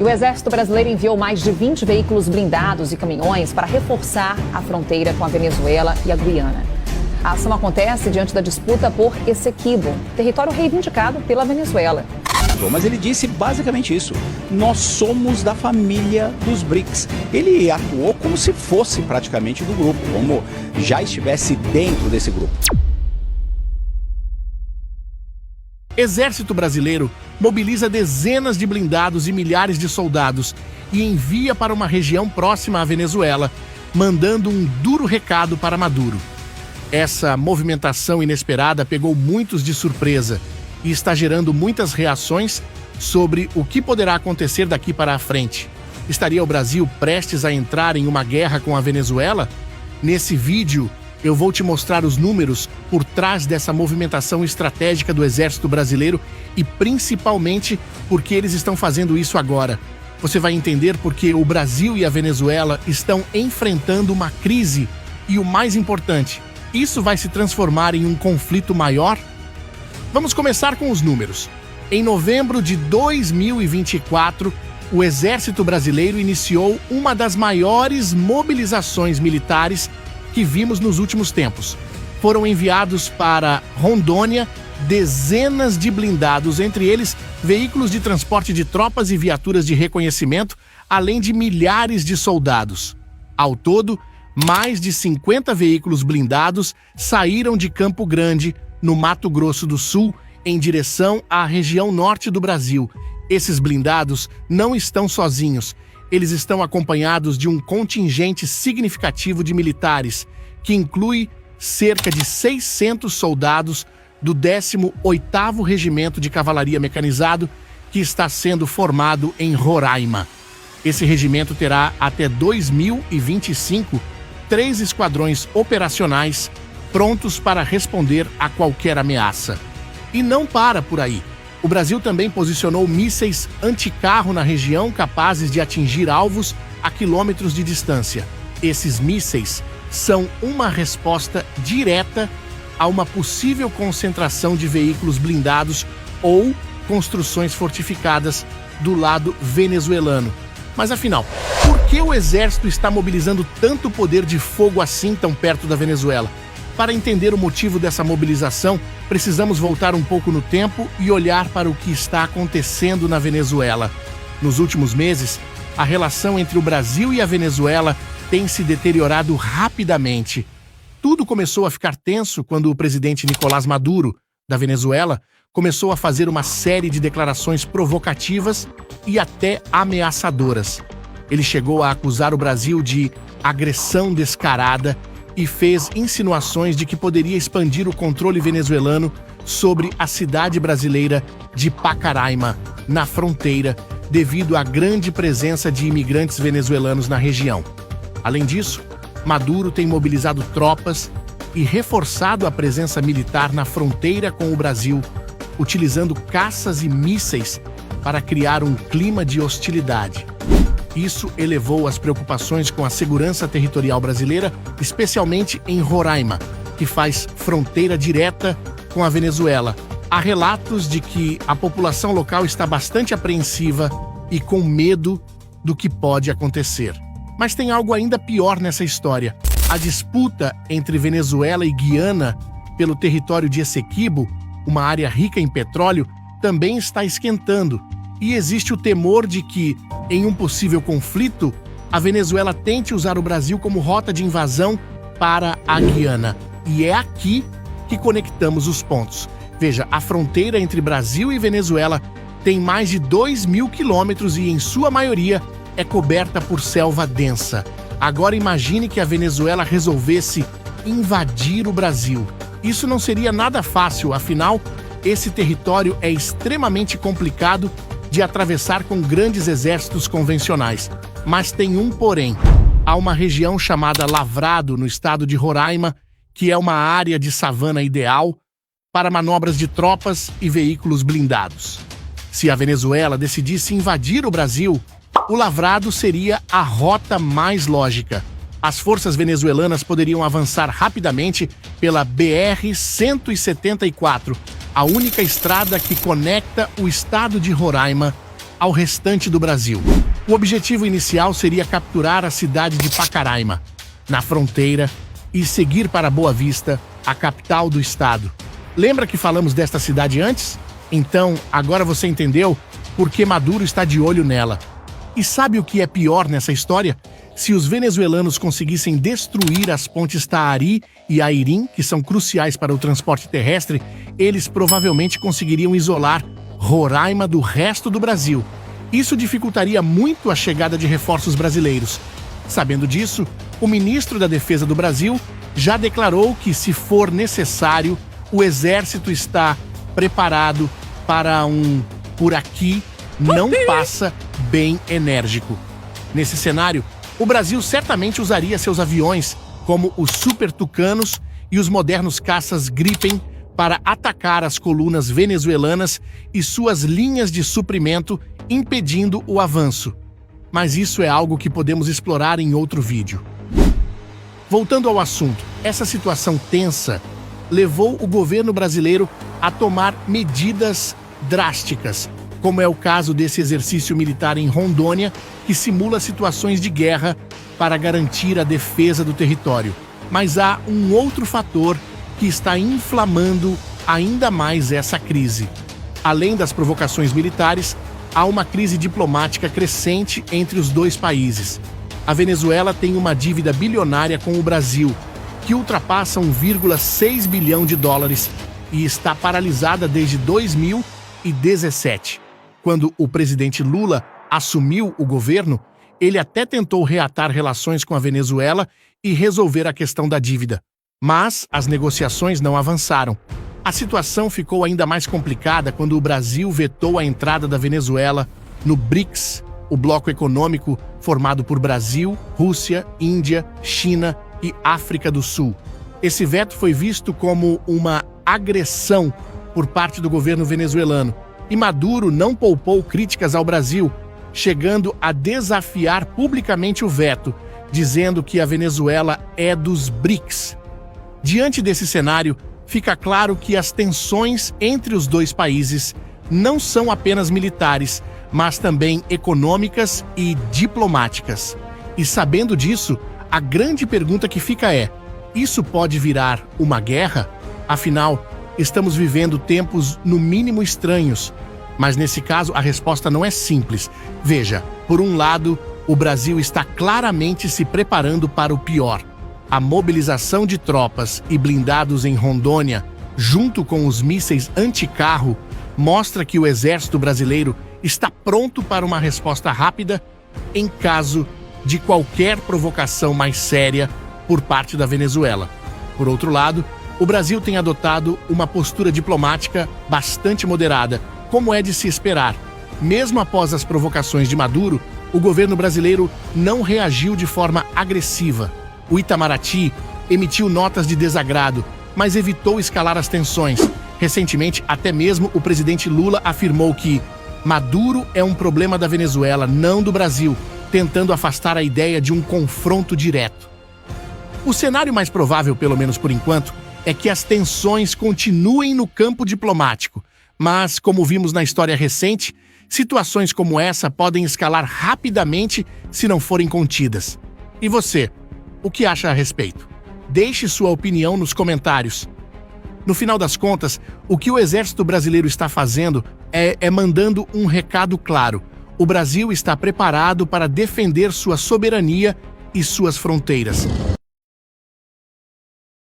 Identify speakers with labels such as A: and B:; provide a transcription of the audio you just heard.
A: E o Exército Brasileiro enviou mais de 20 veículos blindados e caminhões para reforçar a fronteira com a Venezuela e a Guiana. A ação acontece diante da disputa por Essequibo, território reivindicado pela Venezuela.
B: Mas ele disse basicamente isso: nós somos da família dos BRICS. Ele atuou como se fosse praticamente do grupo, como já estivesse dentro desse grupo.
C: Exército Brasileiro mobiliza dezenas de blindados e milhares de soldados e envia para uma região próxima à Venezuela, mandando um duro recado para Maduro. Essa movimentação inesperada pegou muitos de surpresa e está gerando muitas reações sobre o que poderá acontecer daqui para a frente. Estaria o Brasil prestes a entrar em uma guerra com a Venezuela? Nesse vídeo, eu vou te mostrar os números por trás dessa movimentação estratégica do Exército Brasileiro e principalmente por que eles estão fazendo isso agora. Você vai entender porque o Brasil e a Venezuela estão enfrentando uma crise e, o mais importante, isso vai se transformar em um conflito maior? Vamos começar com os números. Em novembro de 2024, o Exército Brasileiro iniciou uma das maiores mobilizações militares que vimos nos últimos tempos. Foram enviados para Rondônia dezenas de blindados, entre eles veículos de transporte de tropas e viaturas de reconhecimento, além de milhares de soldados. Ao todo, mais de 50 veículos blindados saíram de Campo Grande, no Mato Grosso do Sul, em direção à região norte do Brasil. Esses blindados não estão sozinhos. Eles estão acompanhados de um contingente significativo de militares, que inclui cerca de 600 soldados do 18º Regimento de Cavalaria Mecanizado, que está sendo formado em Roraima. Esse regimento terá até 2025 3 esquadrões operacionais prontos para responder a qualquer ameaça. E não para por aí. O Brasil também posicionou mísseis anticarro na região capazes de atingir alvos a quilômetros de distância. Esses mísseis são uma resposta direta a uma possível concentração de veículos blindados ou construções fortificadas do lado venezuelano. Mas afinal, por que o exército está mobilizando tanto poder de fogo assim tão perto da Venezuela? Para entender o motivo dessa mobilização, precisamos voltar um pouco no tempo e olhar para o que está acontecendo na Venezuela. Nos últimos meses, a relação entre o Brasil e a Venezuela tem se deteriorado rapidamente. Tudo começou a ficar tenso quando o presidente Nicolás Maduro, da Venezuela, começou a fazer uma série de declarações provocativas e até ameaçadoras. Ele chegou a acusar o Brasil de agressão descarada e fez insinuações de que poderia expandir o controle venezuelano sobre a cidade brasileira de Pacaraima, na fronteira, devido à grande presença de imigrantes venezuelanos na região. Além disso, Maduro tem mobilizado tropas e reforçado a presença militar na fronteira com o Brasil, utilizando caças e mísseis para criar um clima de hostilidade. Isso elevou as preocupações com a segurança territorial brasileira, especialmente em Roraima, que faz fronteira direta com a Venezuela. Há relatos de que a população local está bastante apreensiva e com medo do que pode acontecer. Mas tem algo ainda pior nessa história. A disputa entre Venezuela e Guiana pelo território de Essequibo, uma área rica em petróleo, também está esquentando. E existe o temor de que, em um possível conflito, a Venezuela tente usar o Brasil como rota de invasão para a Guiana. E é aqui que conectamos os pontos. Veja, a fronteira entre Brasil e Venezuela tem mais de 2.000 quilômetros e, em sua maioria, é coberta por selva densa. Agora imagine que a Venezuela resolvesse invadir o Brasil. Isso não seria nada fácil, afinal, esse território é extremamente complicado de atravessar com grandes exércitos convencionais. Mas tem um porém. Há uma região chamada Lavrado, no estado de Roraima, que é uma área de savana ideal para manobras de tropas e veículos blindados. Se a Venezuela decidisse invadir o Brasil, o Lavrado seria a rota mais lógica. As forças venezuelanas poderiam avançar rapidamente pela BR-174, a única estrada que conecta o estado de Roraima ao restante do Brasil. O objetivo inicial seria capturar a cidade de Pacaraima, na fronteira, e seguir para Boa Vista, a capital do estado. Lembra que falamos desta cidade antes? Então, agora você entendeu por que Maduro está de olho nela. E sabe o que é pior nessa história? Se os venezuelanos conseguissem destruir as pontes Taari e Airim, que são cruciais para o transporte terrestre, eles provavelmente conseguiriam isolar Roraima do resto do Brasil. Isso dificultaria muito a chegada de reforços brasileiros. Sabendo disso, o ministro da Defesa do Brasil já declarou que, se for necessário, o exército está preparado para um "por aqui não passa" bem enérgico. Nesse cenário, o Brasil certamente usaria seus aviões, como os Super Tucanos e os modernos caças Gripen, para atacar as colunas venezuelanas e suas linhas de suprimento, impedindo o avanço. Mas isso é algo que podemos explorar em outro vídeo. Voltando ao assunto, essa situação tensa levou o governo brasileiro a tomar medidas drásticas, como é o caso desse exercício militar em Rondônia, que simula situações de guerra para garantir a defesa do território. Mas há um outro fator que está inflamando ainda mais essa crise. Além das provocações militares, há uma crise diplomática crescente entre os dois países. A Venezuela tem uma dívida bilionária com o Brasil, que ultrapassa 1,6 bilhão de dólares e está paralisada desde 2017. Quando o presidente Lula assumiu o governo, ele até tentou reatar relações com a Venezuela e resolver a questão da dívida. Mas as negociações não avançaram. A situação ficou ainda mais complicada quando o Brasil vetou a entrada da Venezuela no BRICS, o bloco econômico formado por Brasil, Rússia, Índia, China e África do Sul. Esse veto foi visto como uma agressão por parte do governo venezuelano, e Maduro não poupou críticas ao Brasil, chegando a desafiar publicamente o veto, dizendo que a Venezuela é dos BRICS. Diante desse cenário, fica claro que as tensões entre os dois países não são apenas militares, mas também econômicas e diplomáticas. E sabendo disso, a grande pergunta que fica é: isso pode virar uma guerra? Afinal, estamos vivendo tempos no mínimo estranhos. Mas nesse caso, a resposta não é simples. Veja, por um lado, o Brasil está claramente se preparando para o pior. A mobilização de tropas e blindados em Rondônia, junto com os mísseis anticarro, mostra que o exército brasileiro está pronto para uma resposta rápida em caso de qualquer provocação mais séria por parte da Venezuela. Por outro lado, o Brasil tem adotado uma postura diplomática bastante moderada, como é de se esperar. Mesmo após as provocações de Maduro, o governo brasileiro não reagiu de forma agressiva. O Itamaraty emitiu notas de desagrado, mas evitou escalar as tensões. Recentemente, até mesmo o presidente Lula afirmou que Maduro é um problema da Venezuela, não do Brasil, tentando afastar a ideia de um confronto direto. O cenário mais provável, pelo menos por enquanto, é que as tensões continuem no campo diplomático, mas, como vimos na história recente, situações como essa podem escalar rapidamente se não forem contidas. E você, o que acha a respeito? Deixe sua opinião nos comentários. No final das contas, o que o exército brasileiro está fazendo é mandando um recado claro. O Brasil está preparado para defender sua soberania e suas fronteiras.